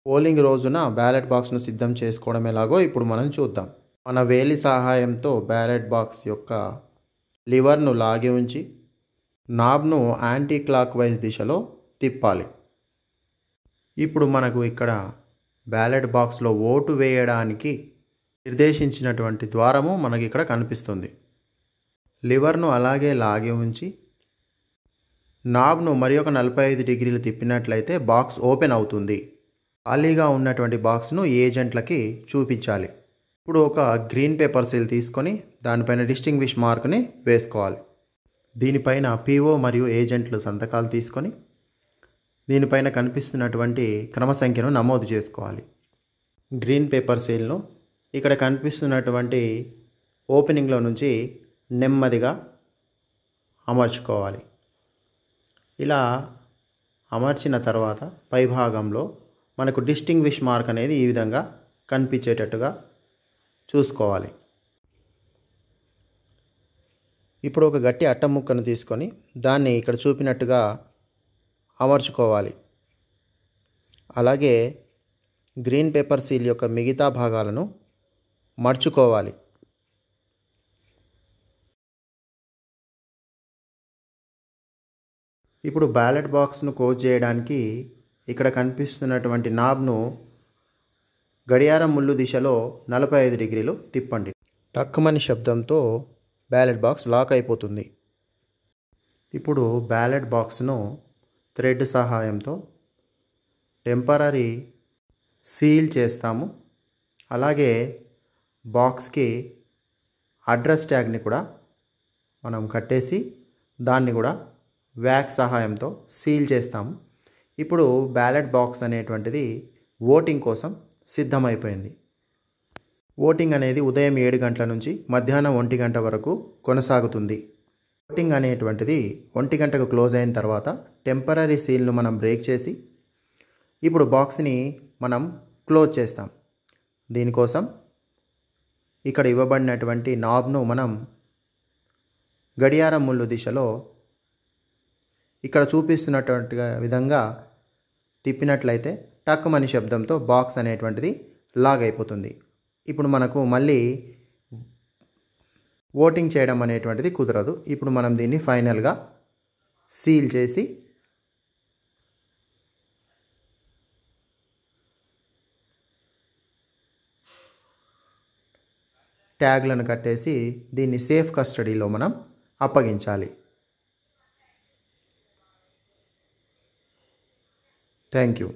Polling రోజున ballot బాక్స్ను సిద్ధం చేసుకోవడం ఎలాగో ఇప్పుడు మనం చూద్దాం. మన వేలి సహాయంతో బ్యాలెట్ బాక్స్ యొక్క లివర్ను లాగి ఉంచి నాబ్ను యాంటీ క్లాక్ వైజ్ దిశలో తిప్పాలి. ఇప్పుడు మనకు ఇక్కడ బ్యాలెట్ బాక్స్లో ఓటు వేయడానికి నిర్దేశించినటువంటి ద్వారము మనకి ఇక్కడ కనిపిస్తుంది. లివర్ను అలాగే లాగి ఉంచి నాబ్ను మరి ఒక 45 డిగ్రీలు తిప్పినట్లయితే బాక్స్ ఓపెన్ అవుతుంది. ఖాళీగా ఉన్నటువంటి బాక్స్ను ఏజెంట్లకి చూపించాలి. ఇప్పుడు ఒక గ్రీన్ పేపర్ సీల్ తీసుకొని దానిపైన డిస్టింగ్విష్ మార్క్ని వేసుకోవాలి. దీనిపైన పిఓ మరియు ఏజెంట్లు సంతకాలు తీసుకొని దీనిపైన కనిపిస్తున్నటువంటి క్రమ సంఖ్యను నమోదు చేసుకోవాలి. గ్రీన్ పేపర్ సీల్ను ఇక్కడ కనిపిస్తున్నటువంటి ఓపెనింగ్లో నుంచి నెమ్మదిగా అమర్చుకోవాలి. ఇలా అమర్చిన తర్వాత పైభాగంలో మనకు డిస్టింగ్విష్ మార్క్ అనేది ఈ విధంగా కనిపించేటట్టుగా చూసుకోవాలి. ఇప్పుడు ఒక గట్టి అట్ట ముక్కను తీసుకొని దాన్ని ఇక్కడ చూపినట్టుగా అమర్చుకోవాలి. అలాగే గ్రీన్ పేపర్ సీల్ యొక్క మిగతా భాగాలను మర్చుకోవాలి. ఇప్పుడు బ్యాలెట్ బాక్స్ను క్లోజ్ చేయడానికి ఇక్కడ కనిపిస్తున్నటువంటి నాబ్ను గడియారం ముళ్ళు దిశలో 45 డిగ్రీలు తిప్పండి. టక్కుమని శబ్దంతో బ్యాలెట్ బాక్స్ లాక్ అయిపోతుంది. ఇప్పుడు బ్యాలెట్ బాక్స్ను థ్రెడ్ సహాయంతో టెంపరరీ సీల్ చేస్తాము. అలాగే బాక్స్కి అడ్రస్ ట్యాగ్ని కూడా మనం కట్టేసి దాన్ని కూడా వ్యాక్స్ సహాయంతో సీల్ చేస్తాము. ఇప్పుడు బ్యాలెట్ బాక్స్ అనేటువంటిది ఓటింగ్ కోసం సిద్ధమైపోయింది. ఓటింగ్ అనేది ఉదయం 7 గంటల నుంచి మధ్యాహ్నం 1 గంట వరకు కొనసాగుతుంది. ఓటింగ్ అనేటువంటిది 1 గంటకు క్లోజ్ అయిన తర్వాత టెంపరరీ సీల్ను మనం బ్రేక్ చేసి ఇప్పుడు బాక్స్ని మనం క్లోజ్ చేస్తాం. దీనికోసం ఇక్కడ ఇవ్వబడినటువంటి నాబ్ను మనం గడియారం ముళ్ళు దిశలో ఇక్కడ చూపిస్తున్నటువంటి విధంగా తిప్పినట్లయితే టక్కుమని శబ్దంతో బాక్స్ అనేటువంటిది లాగ్ అయిపోతుంది. ఇప్పుడు మనకు మళ్ళీ ఓటింగ్ చేయడం అనేటువంటిది కుదరదు. ఇప్పుడు మనం దీన్ని ఫైనల్గా సీల్ చేసి ట్యాగ్లను కట్టేసి దీన్ని సేఫ్ కస్టడీలో మనం అప్పగించాలి. Thank you.